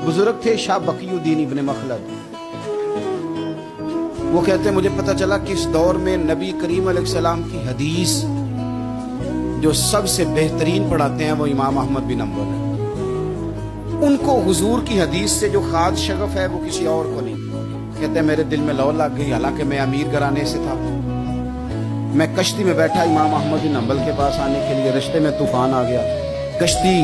बुजुर्ग थे शाह बकीउद्दीन इब्न मखलद। वो कहते हैं मुझे पता चला कि इस दौर में नबी करीम अलैहिस्सलाम की हदीस जो सबसे बेहतरीन पढ़ाते हैं वो इमाम अहमद बिन हम्बल है। उनको हुजूर की हदीस से जो खास शगफ है वो किसी और को नहीं। कहते हैं मेरे दिल में लौ लग गई, हालांकि मैं अमीर घराने से था। मैं कश्ती में बैठा इमाम अहमद बिन हम्बल के पास आने के लिए, रास्ते में तूफान आ गया, कश्ती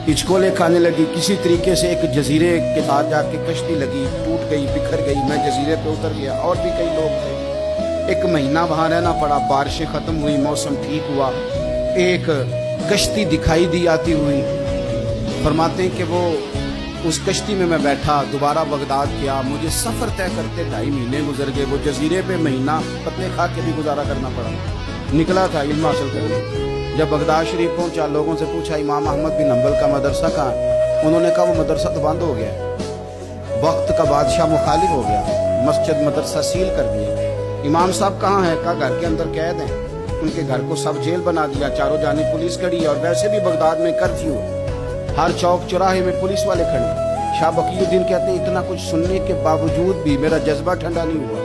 हिचकोले खाने लगी। किसी तरीके से एक जजीरे के साथ जाके कश्ती लगी, टूट गई, बिखर गई। मैं जजीरे पे उतर गया, और भी कई लोग थे। एक महीना वहां रहना पड़ा। बारिशें खत्म हुई, मौसम ठीक हुआ, एक कश्ती दिखाई दी आती हुई। फरमाते हैं कि वो उस कश्ती में मैं बैठा, दोबारा बगदाद गया। मुझे सफर तय करते 2.5 महीने गुजर गए। वो जजीरे पे महीना पत्ते खा के भी गुजारा करना पड़ा। निकला था इल्म हासिल करने। जब बगदाद शरीफ पहुंचा, लोगों से पूछा इमाम अहमद बिन हम्बल का मदरसा कहाँ है? उन्होंने कहा वो मदरसा तो बंद हो गया, वक्त का बादशाह मुखालिफ हो गया, मस्जिद मदरसा सील कर दिया। इमाम साहब कहाँ है? कहा घर के अंदर कैद हैं। उनके घर को सब जेल बना दिया, चारों जानिब पुलिस खड़ी है। और वैसे भी बगदाद में कर्फ्यू, हर चौक चौराहे में पुलिस वाले खड़े। शाह बकीउद्दीन कहते हैं इतना कुछ सुनने के बावजूद भी मेरा जज्बा ठंडा नहीं हुआ।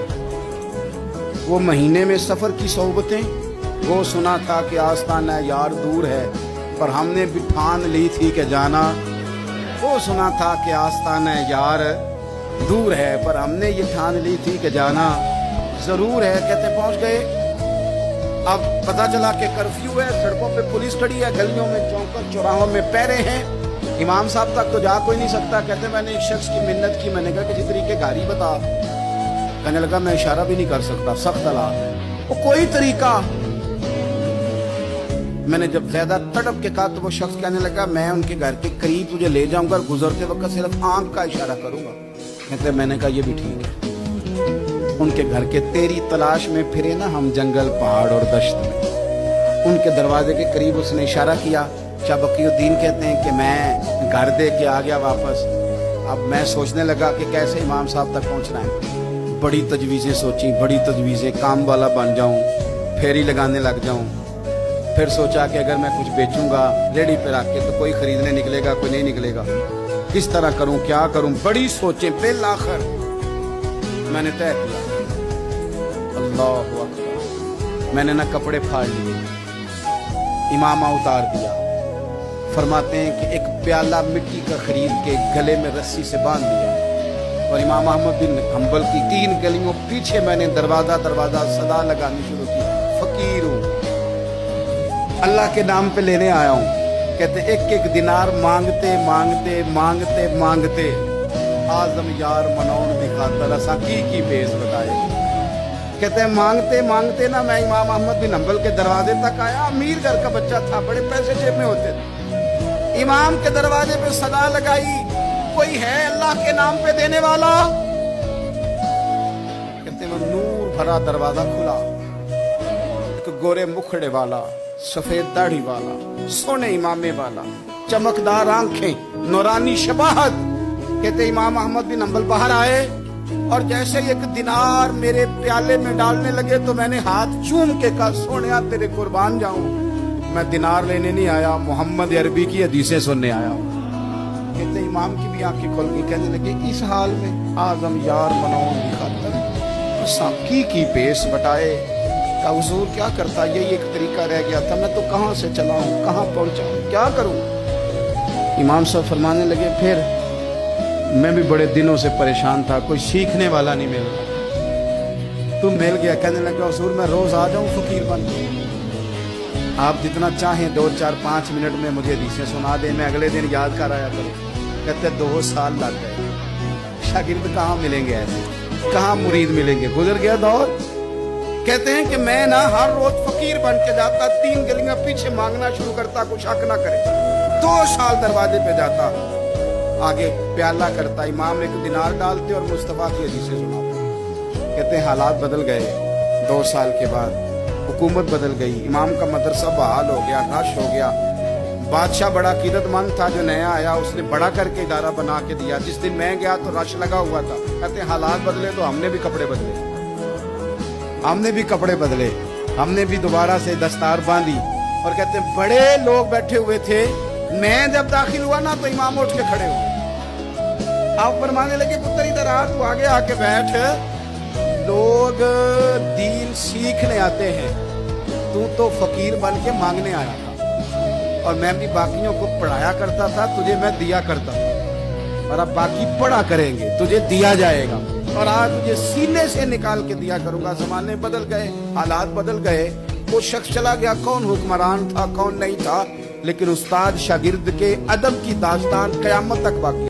वो महीने में सफर की सोबतें, वो सुना था कि आस्ताना यार दूर है, पर हमने भी ठान ली थी कि जाना। वो सुना था कि आस्ताना यार दूर है, पर हमने ये ठान ली थी कि जाना जरूर है। कहते पहुंच गए। अब पता चला कि कर्फ्यू है, सड़कों पे पुलिस खड़ी है, गलियों में चौकों चौराहों में पैरे हैं। इमाम साहब तक तो जा कोई नहीं सकता। कहते मैंने एक शख्स की मिन्नत की, मैंने कहा किसी तरीके गाड़ी बता। कहने लगा मैं इशारा भी नहीं कर सकता, सख्त हालात है। वो कोई तरीका। मैंने जब ज्यादा तड़प के कहा तो वो शख्स कहने लगा मैं उनके घर के करीब तुझे ले जाऊंगा, गुजरते वक्त सिर्फ आंख का इशारा करूंगा। कहते मैंने कहा ये भी ठीक है। उनके घर के तेरी तलाश में फिरे ना हम जंगल पहाड़ और दश्त में। उनके दरवाजे के करीब उसने इशारा किया। शाह बकीउद्दीन कहते हैं कि मैं घर दे के आ गया वापस। अब मैं सोचने लगा कि कैसे इमाम साहब तक पहुंचना है। बड़ी तजवीजें सोची, बड़ी तजवीजें, काम वाला बन जाऊं, फेरी लगाने लग जाऊं। फिर सोचा कि अगर मैं कुछ बेचूंगा रेडी पे रख के तो कोई खरीदने निकलेगा, कोई नहीं निकलेगा। किस तरह करूं, क्या करूं, बड़ी सोचें। बिल आखिर मैंने तय किया, अल्लाह अकबर। मैंने ना कपड़े फाड़ लिए, इमामा उतार दिया। फरमाते हैं कि एक प्याला मिट्टी का खरीद के गले में रस्सी से बांध दिया। और इमाम अहमद बिन हम्बल की 3 गलियों पीछे मैंने दरवाजा दरवाजा सदा लगानी शुरू की, फकीर हूं, अल्लाह के नाम पे लेने आया हूं। कहते एक एक दिनार मांगते मांगते मांगते मांगते आजम यार मनौन दिखाता रसा की बेस बताए। कहते हैं मांगते मांगते ना मैं इमाम अहमद बिन हम्बल के दरवाजे तक आया। अमीर घर का बच्चा था, बड़े पैसे जेब में होते थे। इमाम के दरवाजे पे सदा लगाई, कोई है अल्लाह के नाम पे देने वाला? कहते वो नूर भरा दरवाजा खुला। एक गोरे मुखड़े वाला, सफेद दाढ़ी वाला, सोने इमामे वाला, चमकदार आंखें, नूरानी शबाहत। कहते इमाम अहमद बिन हम्बल बाहर आए और जैसे एक दिनार मेरे प्याले में डालने लगे तो मैंने हाथ चूम के कहा सोनिया तेरे कुर्बान जाऊं, मैं दिनार लेने नहीं आया, मोहम्मद अरबी की हदीसें सुनने आया हूं। कहते इमाम की भी आंखें खुल गई। कहने लगे इस हाल में आजम यार मनौन दिखाता साकी की पेश बटाए का हुजूर क्या करता, यही एक तरीका रह गया था। मैं तो कहाँ से चला हूँ, कहाँ पहुंचा हूँ, क्या करूँ? इमाम साहब फरमाने लगे फिर मैं भी बड़े दिनों से परेशान था, कोई सीखने वाला नहीं मिल रहा, तू मिल गया। कहने लगा हुजूर मैं रोज आ जाऊं फकीर बन के, आप जितना चाहें 2, 4, 5 मिनट में मुझे हदीसें सुना दें, मैं अगले दिन याद कर आया करूँ। कहते 2 साल लग गए। शागिर्द कहाँ मिलेंगे ऐसे, कहाँ मुरीद मिलेंगे, गुजर गया दौर। कहते हैं कि मैं ना हर रोज फकीर बन के जाता, 3 गलियां पीछे मांगना शुरू करता, कुछ हक ना करे। 2 साल दरवाजे पे जाता, आगे प्याला करता, इमाम एक दिनार डालते और मुस्तफा की हदीसें सुनाते। कहते हैं हालात बदल गए। 2 साल के बाद हुकूमत बदल गई, इमाम का मदरसा बहाल हो गया, रश हो गया। बादशाह बड़ा अकीदतमंद था, जो नया आया उसने बड़ा करके इदारा बना के दिया। जिस दिन मैं गया तो रश लगा हुआ था। कहते हैं हालात बदले तो हमने भी कपड़े बदले, हमने भी कपड़े बदले, हमने भी दोबारा से दस्तार बांधी। और कहते हैं बड़े लोग बैठे हुए थे, मैं जब दाखिल हुआ ना तो इमाम उठ के खड़े हुए। आप फरमाने लगे पुत्र इधर आ, तू आगे आके बैठ। लोग दीन सीखने आते हैं, तू तो फकीर बन के मांगने आया था। और मैं भी बाकियों को पढ़ाया करता था, तुझे मैं दिया करता था। और अब बाकी पढ़ा करेंगे, तुझे दिया जाएगा। और आज तुझे सीने से निकाल के दिया करूंगा। जमाने बदल गए, हालात बदल गए, वो शख्स चला गया, कौन हुक्मरान था कौन नहीं था, लेकिन उस्ताद शागिर्द के अदब की दास्तान कयामत तक बाकी।